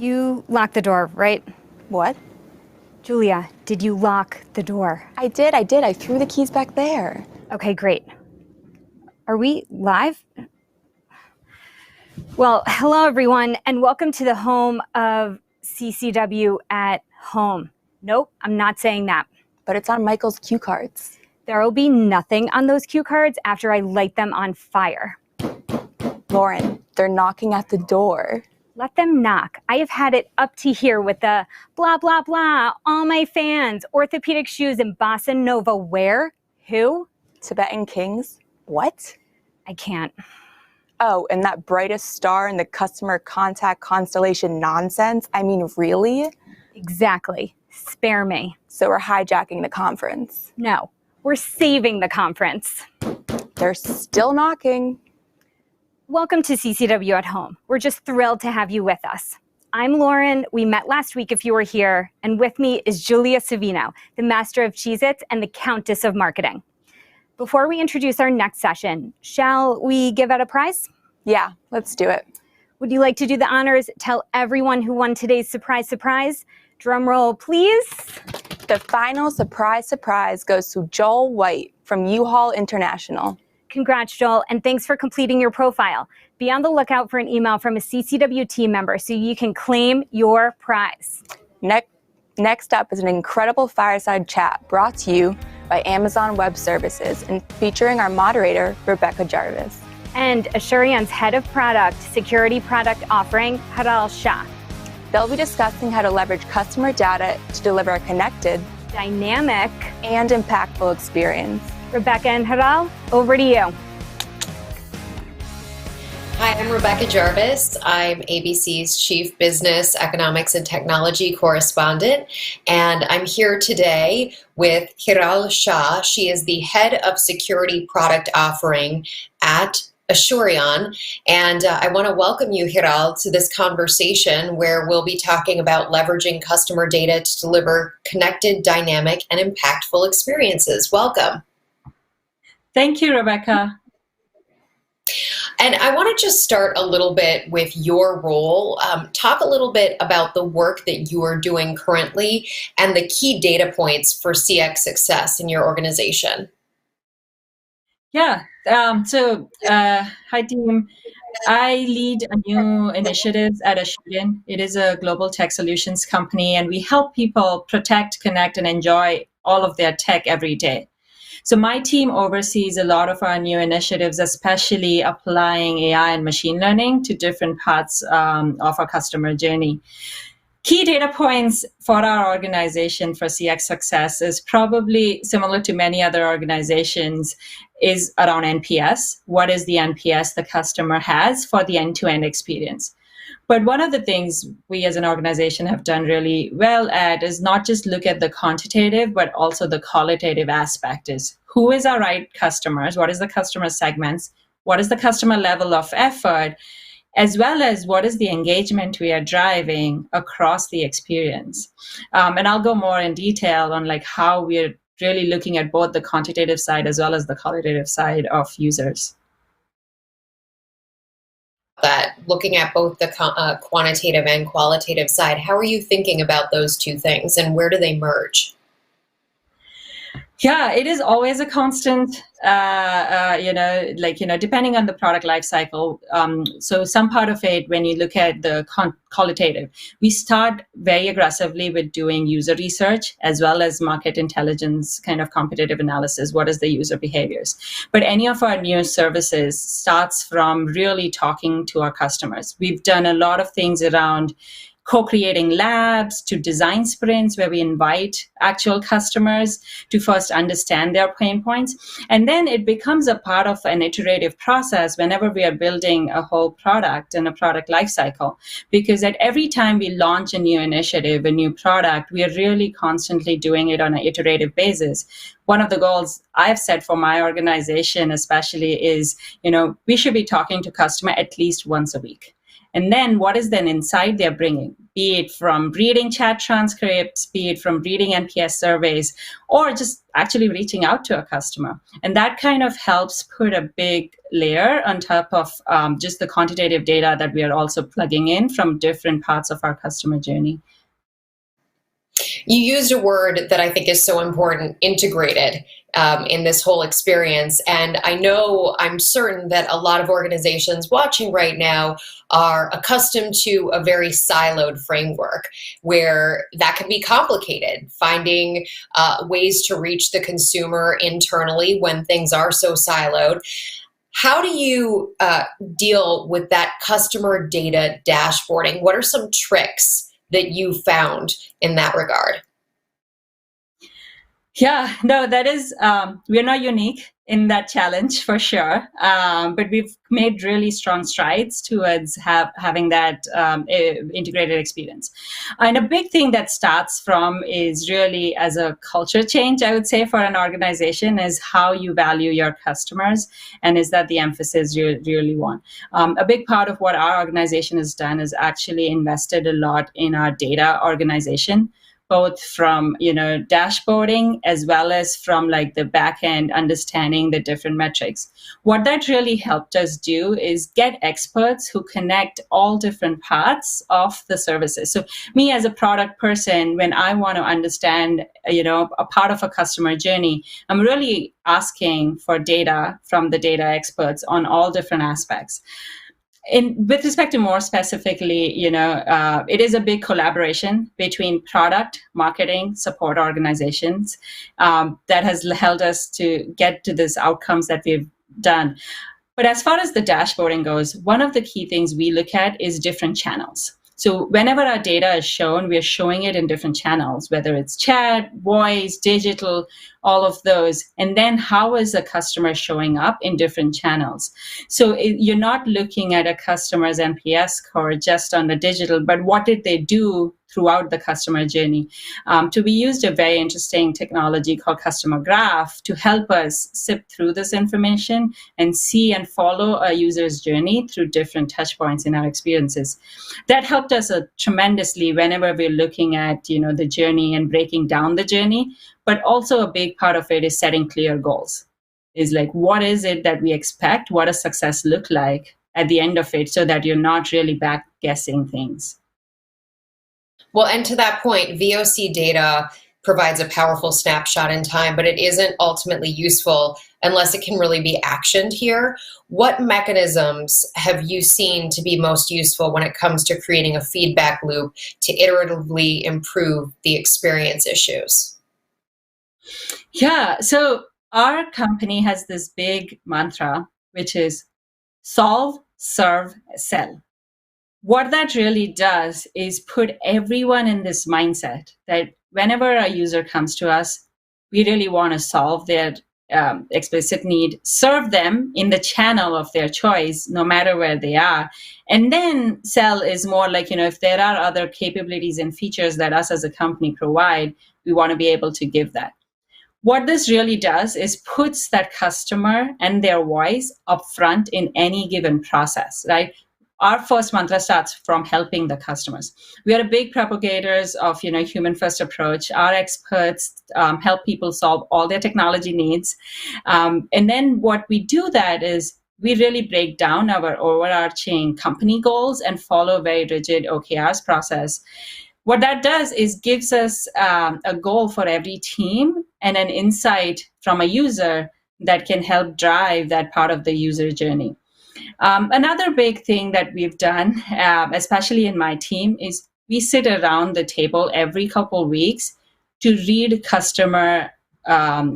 You locked the door, right? What? Julia, did you lock the door? I did. I threw the keys back there. Okay, great. Are we live? Well, hello everyone, and welcome to the home of CCW at home. Nope, I'm not saying that. But it's on Michael's cue cards. There will be nothing on those cue cards after I light them on fire. Lauren, they're knocking at the door. Let them knock. I have had it up to here with the blah, blah, blah, all my fans, orthopedic shoes, and bossa nova. Where? Who? Tibetan kings? What? I can't. Oh, and that brightest star in the customer contact constellation nonsense? I mean, really? Exactly. Spare me. So we're hijacking the conference. No, we're saving the conference. They're still knocking. Welcome to CCW at home. We're just thrilled to have you with us. I'm Lauren. We met last week if you were here. And with me is Julia Savino, the Master of Cheez-Its and the Countess of Marketing. Before we introduce our next session, shall we give out a prize? Yeah, let's do it. Would you like to do the honors? Tell everyone who won today's surprise. Drum roll, please. The final surprise goes to Joel White from U-Haul International. Congrats, Joel, and thanks for completing your profile. Be on the lookout for an email from a CCW team member so you can claim your prize. Next up is an incredible Fireside Chat brought to you by Amazon Web Services and featuring our moderator, Rebecca Jarvis. And Assurion's head of product, security product offering, Haral Shah. They'll be discussing how to leverage customer data to deliver a connected, dynamic, and impactful experience. Rebecca and Haral, over to you. Hi, I'm Rebecca Jarvis. I'm ABC's Chief Business, Economics, and Technology Correspondent, and I'm here today with Hiral Shah. She is the Head of Security Product Offering at Assurion, and I want to welcome you, Hiral, to this conversation where we'll be talking about leveraging customer data to deliver connected, dynamic, and impactful experiences. Welcome. Thank you, Rebecca. And I want to just start a little bit with your role. Talk a little bit about the work that you are doing currently and the key data points for CX success in your organization. Yeah. Hi, team. I lead a new initiative at Assurion. It is a global tech solutions company, and we help people protect, connect, and enjoy all of their tech every day. So my team oversees a lot of our new initiatives, especially applying AI and machine learning to different parts of our customer journey. Key data points for our organization for CX success is probably similar to many other organizations, is around NPS. What is the NPS the customer has for the end-to-end experience? But one of the things we as an organization have done really well at is not just look at the quantitative, but also the qualitative aspect is who is our right customers? What is the customer segments? What is the customer level of effort? As well as what is the engagement we are driving across the experience. And I'll go more in detail on like how we're really looking at both the quantitative side as well as the qualitative side of users. That looking at both the quantitative and qualitative side, how are you thinking about those two things and where do they merge? Yeah, it is always a constant, depending on the product life cycle. So some part of it, when you look at the qualitative, we start very aggressively with doing user research as well as market intelligence, kind of competitive analysis. What is the user behaviors? But any of our new services starts from really talking to our customers. We've done a lot of things around co-creating labs to design sprints where we invite actual customers to first understand their pain points. And then it becomes a part of an iterative process whenever we are building a whole product and a product lifecycle. Because at every time we launch a new initiative, a new product, we are really constantly doing it on an iterative basis. One of the goals I've set for my organization especially is, we should be talking to customer at least once a week. And then what is then insight they're bringing? be it from reading chat transcripts, be it from reading NPS surveys, or just actually reaching out to a customer. And that kind of helps put a big layer on top of just the quantitative data that we are also plugging in from different parts of our customer journey. You used a word that I think is so important, integrated, in this whole experience. And I'm certain that a lot of organizations watching right now are accustomed to a very siloed framework where that can be complicated, finding ways to reach the consumer internally when things are so siloed. How do you deal with that customer data dashboarding? What are some tricks that you found in that regard? Yeah, no, that is, we're not unique in that challenge for sure. But we've made really strong strides towards having that integrated experience. And a big thing that starts from is really as a culture change, I would say, for an organization is how you value your customers. And is that the emphasis you really want? A big part of what our organization has done is actually invested a lot in our data organization, both from dashboarding as well as from like the back end understanding the different metrics. What that really helped us do is get experts who connect all different parts of the services. So me as a product person, when I want to understand a part of a customer journey, I'm really asking for data from the data experts on all different aspects. With respect to more specifically, it is a big collaboration between product, marketing, support organizations that has held us to get to these outcomes that we've done. But as far as the dashboarding goes, one of the key things we look at is different channels. So whenever our data is shown, we're showing it in different channels, whether it's chat, voice, digital, all of those. And then how is the customer showing up in different channels? So you're not looking at a customer's NPS score just on the digital, but what did they do throughout the customer journey? We used a very interesting technology called Customer Graph to help us sift through this information and see and follow a user's journey through different touch points in our experiences. That helped us tremendously whenever we're looking at the journey and breaking down the journey. But also a big part of it is setting clear goals. Is like, what is it that we expect? What does success look like at the end of it, so that you're not really back guessing things? Well, and to that point, VOC data provides a powerful snapshot in time, but it isn't ultimately useful unless it can really be actioned here. What mechanisms have you seen to be most useful when it comes to creating a feedback loop to iteratively improve the experience issues? Yeah, so our company has this big mantra, which is solve, serve, sell. What that really does is put everyone in this mindset that whenever a user comes to us, we really want to solve their explicit need, serve them in the channel of their choice, no matter where they are. And then sell is more like, if there are other capabilities and features that us as a company provide, we want to be able to give that. What this really does is puts that customer and their voice up front in any given process, right? Our first mantra starts from helping the customers. We are big propagators of human first approach. Our experts help people solve all their technology needs. And then what we do that is we really break down our overarching company goals and follow a very rigid OKRs process. What that does is gives us a goal for every team and an insight from a user that can help drive that part of the user journey. Another big thing that we've done, especially in my team, is we sit around the table every couple of weeks to read customer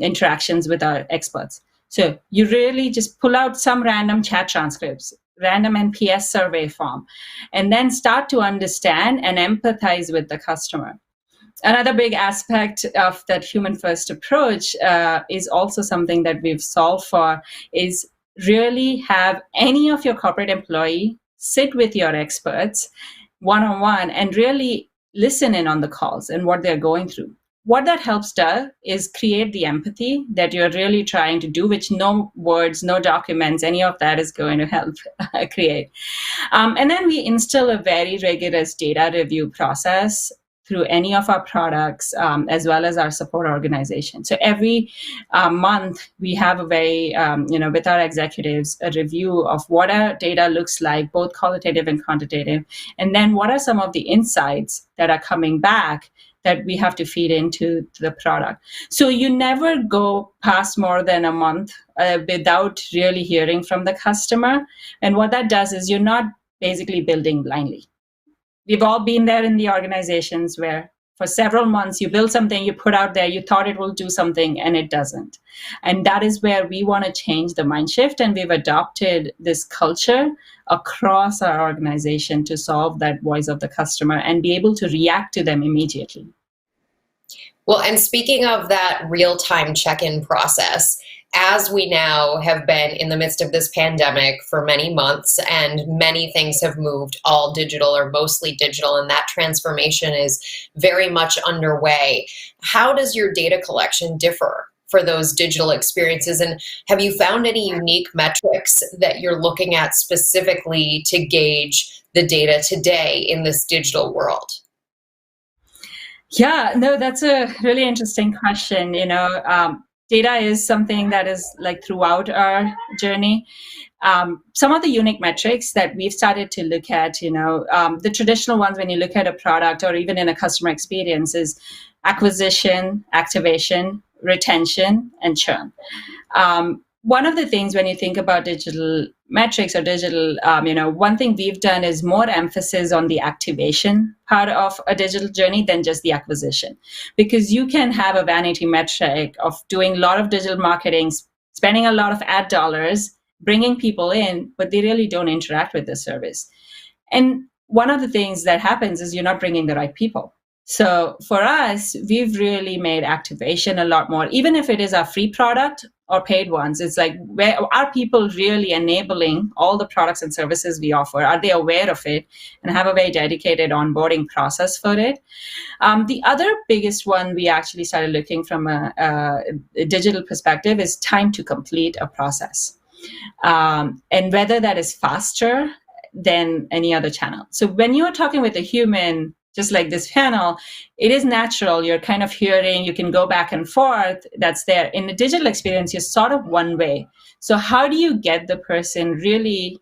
interactions with our experts. So you really just pull out some random chat transcripts, random NPS survey form, and then start to understand and empathize with the customer. Another big aspect of that human first approach is also something that we've solved for is really have any of your corporate employee sit with your experts one-on-one and really listen in on the calls and what they're going through. what that helps do is create the empathy that you're really trying to do, which no words, no documents, any of that is going to help create. And then we instill a very rigorous data review process through any of our products, as well as our support organization. So every month, we have a very, with our executives, a review of what our data looks like, both qualitative and quantitative, and then what are some of the insights that are coming back that we have to feed into the product. So you never go past more than a month without really hearing from the customer. And what that does is you're not basically building blindly. We've all been there in the organizations where for several months you build something, you put out there, you thought it will do something, and it doesn't. And that is where we want to change the mind shift. And we've adopted this culture across our organization to solve that voice of the customer and be able to react to them immediately. Well, and speaking of that real-time check-in process, as we now have been in the midst of this pandemic for many months and many things have moved all digital or mostly digital, and that transformation is very much underway, how does your data collection differ for those digital experiences? And have you found any unique metrics that you're looking at specifically to gauge the data today in this digital world? Yeah, no, that's a really interesting question. Data is something that is like throughout our journey. Some of the unique metrics that we've started to look at, the traditional ones when you look at a product or even in a customer experience is acquisition, activation, retention, and churn. One of the things when you think about digital metrics or digital, one thing we've done is more emphasis on the activation part of a digital journey than just the acquisition. Because you can have a vanity metric of doing a lot of digital marketing, spending a lot of ad dollars, bringing people in, but they really don't interact with the service. And one of the things that happens is you're not bringing the right people. So for us, we've really made activation a lot more, even if it is our free product or paid ones. It's like, where are people really enabling all the products and services we offer? Are they aware of it and have a very dedicated onboarding process for it? The other biggest one we actually started looking from a digital perspective is time to complete a process, and whether that is faster than any other channel. So when you're talking with a human, just like this panel, it is natural. You're kind of hearing, you can go back and forth. That's there. In the digital experience, you're sort of one way. So how do you get the person really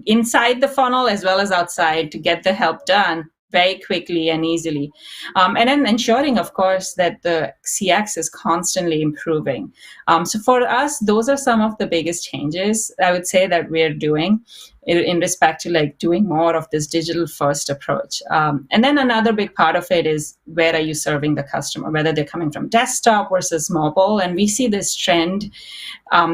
inside the funnel as well as outside to get the help done very quickly and easily? And then ensuring, of course, that the CX is constantly improving. So for us, those are some of the biggest changes I would say that we're doing in respect to like doing more of this digital first approach. And then another big part of it is, where are you serving the customer, whether they're coming from desktop versus mobile. And we see this trend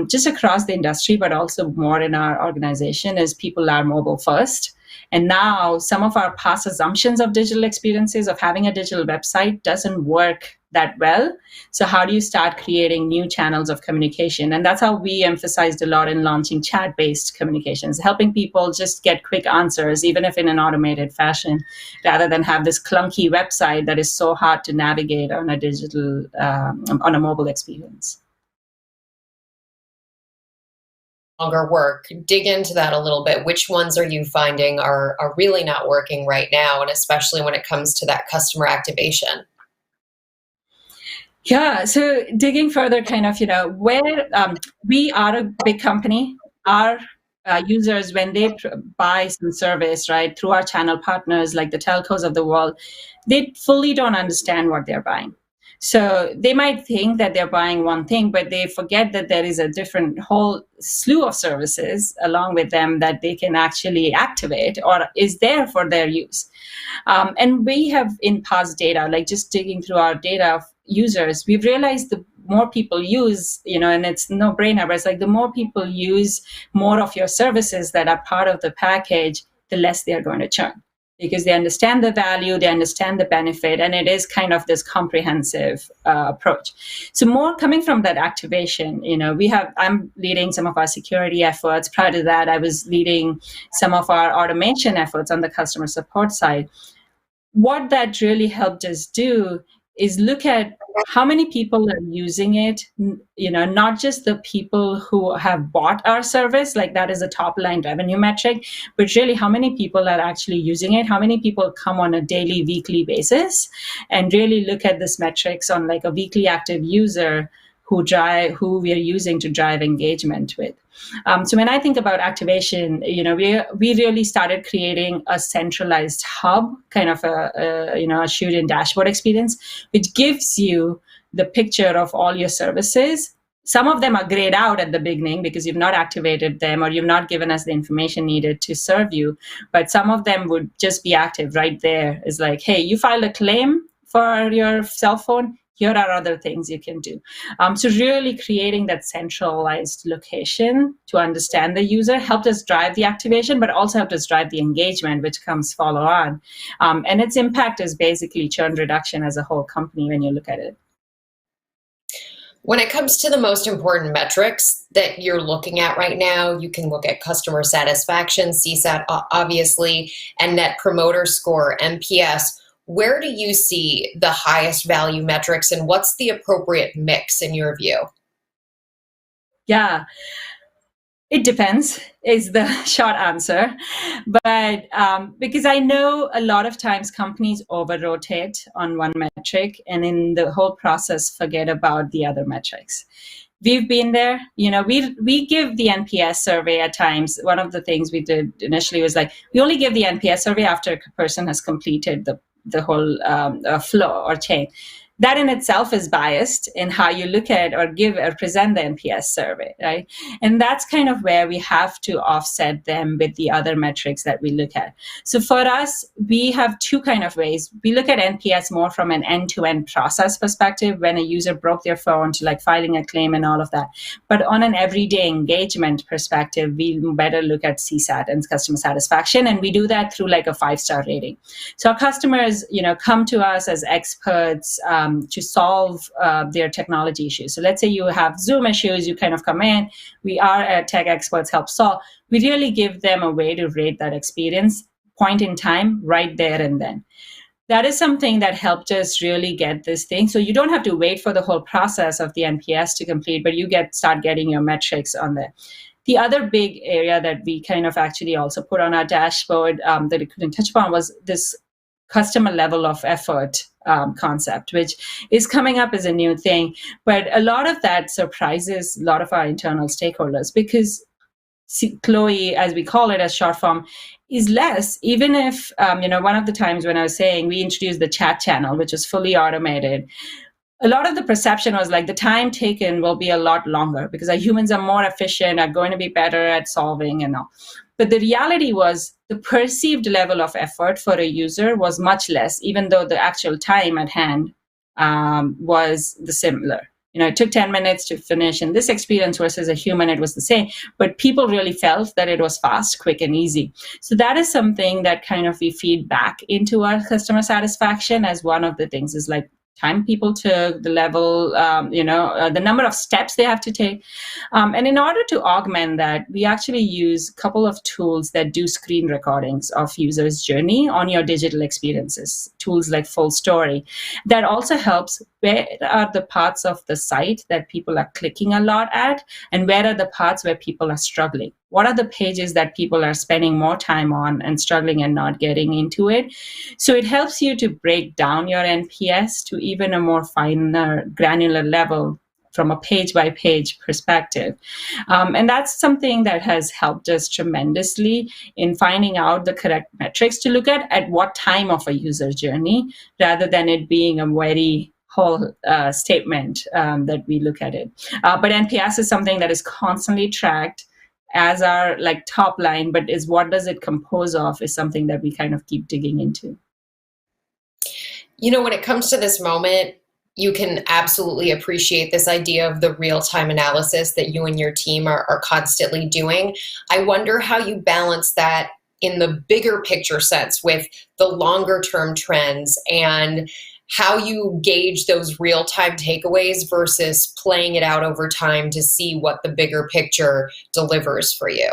just across the industry, but also more in our organization, as people are mobile first. And now some of our past assumptions of digital experiences, of having a digital website, doesn't work that well. So how do you start creating new channels of communication? And that's how we emphasized a lot in launching chat-based communications, helping people just get quick answers, even if in an automated fashion, rather than have this clunky website that is so hard to navigate on a digital, on a mobile experience. Longer work. Dig into that a little bit. Which ones are you finding are really not working right now, and especially when it comes to that customer activation? Yeah, so digging further, kind of, where we are a big company, our users, when they buy some service, right, through our channel partners like the telcos of the world, they fully don't understand what they're buying. So they might think that they're buying one thing, but they forget that there is a different whole slew of services along with them that they can actually activate or is there for their use. And we have in past data, like just digging through our data of users, we've realized the more people use, and it's no brainer, but it's like the more people use more of your services that are part of the package, the less they're going to churn. Because they understand the value, they understand the benefit, and it is kind of this comprehensive approach. So more coming from that activation, I'm leading some of our security efforts. Prior to that, I was leading some of our automation efforts on the customer support side. What that really helped us do is look at how many people are using it, not just the people who have bought our service, like that is a top line revenue metric, but really how many people are actually using it, how many people come on a daily, weekly basis, and really look at this metrics on like a weekly active user who we are using to drive engagement with. So when I think about activation, we really started creating a centralized hub, kind of a shoot-in dashboard experience, which gives you the picture of all your services. Some of them are grayed out at the beginning because you've not activated them or you've not given us the information needed to serve you. But some of them would just be active right there. It's like, hey, you filed a claim for your cell phone. Here are other things you can do. So really creating that centralized location to understand the user helped us drive the activation, but also helped us drive the engagement, which comes follow on. And its impact is basically churn reduction as a whole company when you look at it. When it comes to the most important metrics that you're looking at right now, you can look at customer satisfaction, CSAT, obviously, and Net Promoter Score, NPS. Where do you see the highest value metrics, and what's the appropriate mix in your view? Yeah, it depends is the short answer. But because I know a lot of times companies over-rotate on one metric and in the whole process forget about the other metrics. We've been there. We give the NPS survey at times. One of the things we did initially was like, we only give the NPS survey after a person has completed the whole flow or chain. That in itself is biased in how you look at or give or present the NPS survey, right? And that's kind of where we have to offset them with the other metrics that we look at. So for us, we have two kind of ways. We look at NPS more from an end-to-end process perspective, when a user broke their phone to like filing a claim and all of that. But on an everyday engagement perspective, we better look at CSAT and customer satisfaction. And we do that through like a 5-star rating. So our customers, come to us as experts, to solve their technology issues. So let's say you have Zoom issues, you kind of come in, we are tech experts, help solve. We really give them a way to rate that experience, point in time, right there and then. That is something that helped us really get this thing. So you don't have to wait for the whole process of the NPS to complete, but you start getting your metrics on there. The other big area that we kind of actually also put on our dashboard that we couldn't touch upon was this customer level of effort concept, which is coming up as a new thing. But a lot of that surprises a lot of our internal stakeholders because Chloe, as we call it as short form, is less. Even if, one of the times when I was saying we introduced the chat channel, which is fully automated, a lot of the perception was like the time taken will be a lot longer because our humans are more efficient, are going to be better at solving and all. But the reality was the perceived level of effort for a user was much less, even though the actual time at hand was the similar. It took 10 minutes to finish in this experience versus a human, it was the same. But people really felt that it was fast, quick, and easy. So that is something that kind of we feed back into our customer satisfaction as one of the things is like time people took, the level, the number of steps they have to take. And in order to augment that, we actually use a couple of tools that do screen recordings of users' journey on your digital experiences, tools like Full Story. That also helps where are the parts of the site that people are clicking a lot at, and where are the parts where people are struggling. What are the pages that people are spending more time on and struggling and not getting into it? So it helps you to break down your NPS to even a more finer, granular level from a page-by-page perspective. And that's something that has helped us tremendously in finding out the correct metrics to look at what time of a user journey, rather than it being a very whole statement that we look at it. But NPS is something that is constantly tracked as our like top line, but is what does it compose of is something that we kind of keep digging into. When it comes to this moment, you can absolutely appreciate this idea of the real-time analysis that you and your team are constantly doing. I wonder how you balance that in the bigger picture sense with the longer term trends and how you gauge those real-time takeaways versus playing it out over time to see what the bigger picture delivers for you.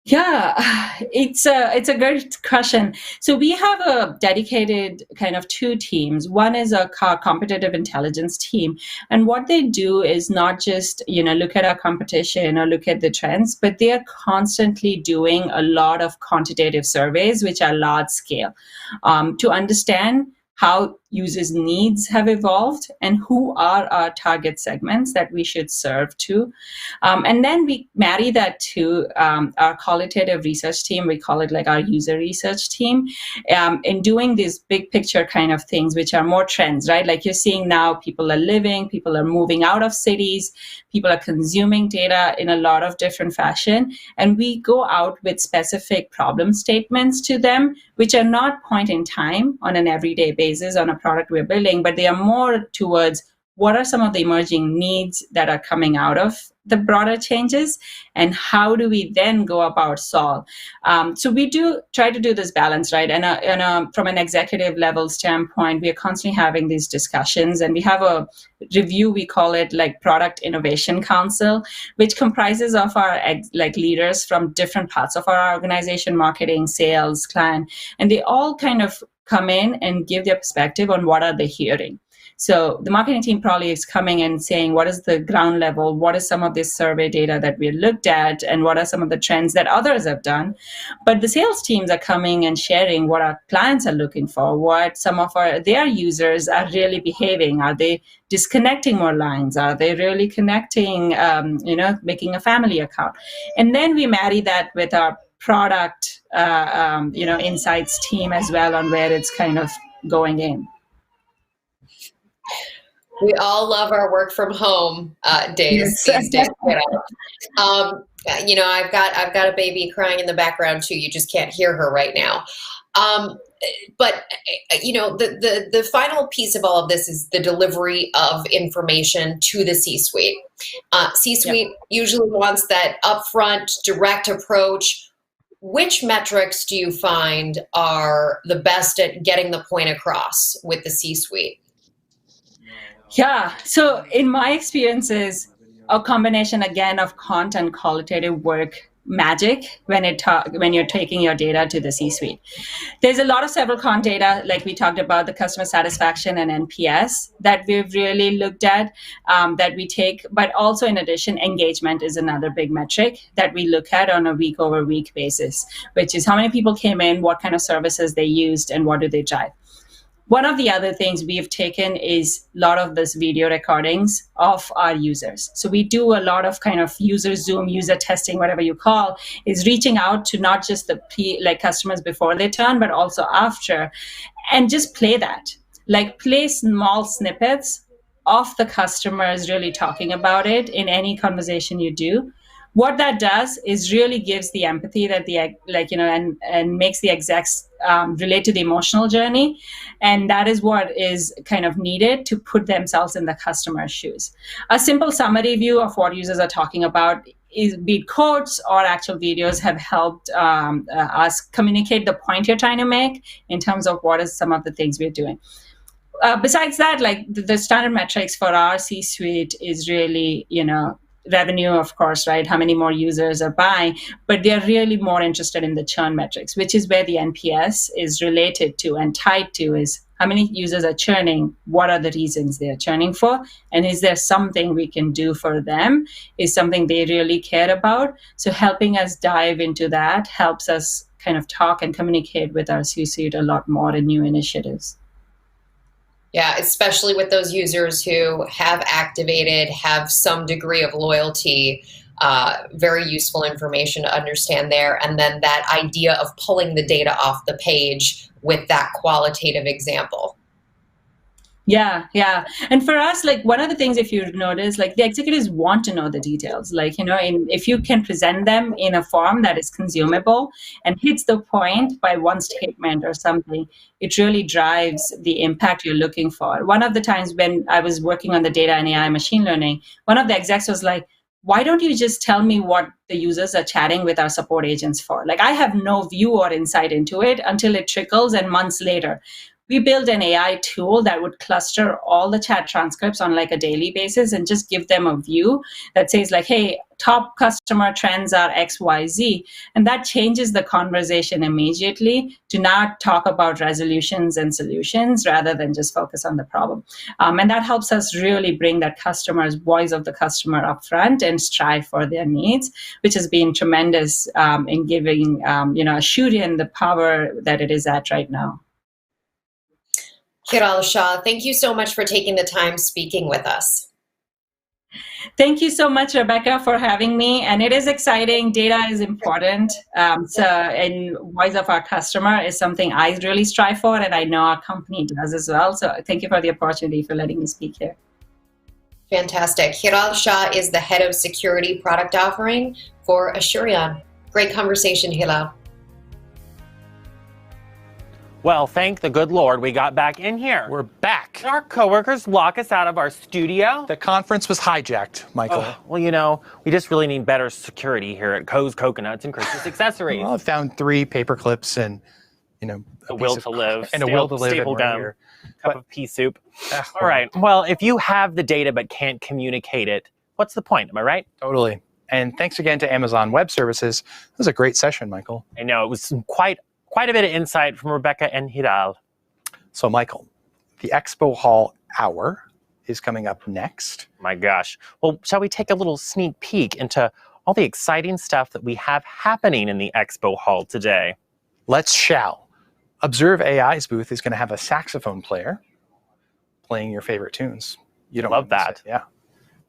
Yeah, it's a great question. So we have a dedicated kind of two teams. One is a competitive intelligence team, and what they do is not just look at our competition or look at the trends, but they are constantly doing a lot of quantitative surveys, which are large scale, to understand how users' needs have evolved and who are our target segments that we should serve to. And then we marry that to our qualitative research team. We call it like our user research team, in doing these big picture kind of things, which are more trends, right? Like you're seeing now, people are living, people are moving out of cities, people are consuming data in a lot of different fashion. And we go out with specific problem statements to them, which are not point in time on an everyday basis on a product we're building, but they are more towards what are some of the emerging needs that are coming out of the broader changes, and how do we then go about solve? So we do try to do this balance, right? And from an executive level standpoint, we are constantly having these discussions, and we have a review, we call it like Product Innovation Council, which comprises of our like leaders from different parts of our organization, marketing, sales, client, and they all kind of come in and give their perspective on what are they hearing. So the marketing team probably is coming and saying, what is the ground level? What is some of this survey data that we looked at? And what are some of the trends that others have done? But the sales teams are coming and sharing what our clients are looking for, what some of their users are really behaving. Are they disconnecting more lines? Are they really connecting, making a family account? And then we marry that with our product, insights team as well on where it's kind of going in. We all love our work from home days these days. I've got a baby crying in the background too. You just can't hear her right now. But the final piece of all of this is the delivery of information to the C-suite. C-suite usually wants that upfront, direct approach. Which metrics do you find are the best at getting the point across with the C-suite? Yeah. So in my experiences, a combination again of quant and qualitative work magic when you're taking your data to the C-suite. There's a lot of several quant data, like we talked about, the customer satisfaction and NPS that we've really looked at, that we take. But also in addition, engagement is another big metric that we look at on a week over week basis, which is how many people came in, what kind of services they used, and what do they drive. One of the other things we've taken is a lot of this video recordings of our users. So we do a lot of kind of user Zoom, user testing, whatever you call, is reaching out to not just the customers before they turn, but also after, and just play that. Like play small snippets of the customers really talking about it in any conversation you do. What that does is really gives the empathy that and makes the execs relate to the emotional journey. And that is what is kind of needed to put themselves in the customer's shoes. A simple summary view of what users are talking about, is be it quotes or actual videos, have helped us communicate the point you're trying to make in terms of what is some of the things we're doing. Besides that, like the standard metrics for our C-suite is really, revenue, of course, right? How many more users are buying, but they're really more interested in the churn metrics, which is where the NPS is related to and tied to, is how many users are churning, what are the reasons they're churning for, and is there something we can do for them, is something they really care about. So helping us dive into that helps us kind of talk and communicate with our C-suite a lot more in new initiatives. Yeah, especially with those users who have activated, have some degree of loyalty, very useful information to understand there. And then that idea of pulling the data off the page with that qualitative example. Yeah. And for us, like one of the things, if you notice, like the executives want to know the details, like, if you can present them in a form that is consumable and hits the point by one statement or something, it really drives the impact you're looking for. One of the times when I was working on the data and AI machine learning, one of the execs was like, why don't you just tell me what the users are chatting with our support agents for? Like I have no view or insight into it until it trickles, and months later. We built an AI tool that would cluster all the chat transcripts on like a daily basis and just give them a view that says like, hey, top customer trends are XYZ. And that changes the conversation immediately to not talk about resolutions and solutions rather than just focus on the problem. And that helps us really bring that customer's voice of the customer up front and strive for their needs, which has been tremendous in giving Asurion the power that it is at right now. Hiral Shah, thank you so much for taking the time speaking with us. Thank you so much, Rebecca, for having me. And it is exciting. Data is important. And voice of our customer is something I really strive for, and I know our company does as well. So thank you for the opportunity for letting me speak here. Fantastic. Hiral Shah is the head of security product offering for Asurion. Great conversation, Hiral. Well, thank the good Lord we got back in here. We're back. Our coworkers lock us out of our studio. The conference was hijacked, Michael. Oh, well, we just really need better security here at Coe's Coconuts and Christmas Accessories. Well, I found 3 paper clips and, a will to live. And a will to live. Staple gum. Here. Cup of pea soup. All right. Well, if you have the data but can't communicate it, what's the point? Am I right? Totally. And thanks again to Amazon Web Services. It was a great session, Michael. I know. It was quite a bit of insight from Rebecca and Hiral. So, Michael, the Expo Hall Hour is coming up next. My gosh. Well, shall we take a little sneak peek into all the exciting stuff that we have happening in the Expo Hall today? Let's shall. Observe AI's booth is going to have a saxophone player playing your favorite tunes. You don't love that. Yeah.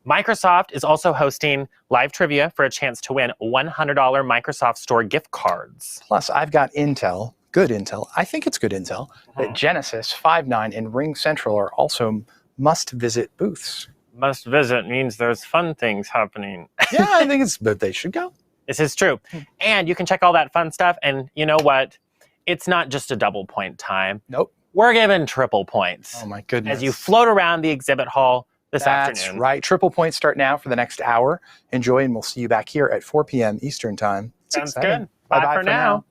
Microsoft is also hosting live trivia for a chance to win $100 Microsoft Store gift cards. Plus, I've got intel, good intel, I think it's good intel, that Genesis, Five9, and Ring Central are also must-visit booths. Must visit means there's fun things happening. Yeah, I think but they should go. This is true. And you can check all that fun stuff, and you know what? It's not just a double point time. Nope. We're giving triple points. Oh my goodness. As you float around the exhibit hall this afternoon. That's right. Triple points start now for the next hour. Enjoy, and we'll see you back here at 4 p.m. Eastern Time. Sounds good. Bye for now.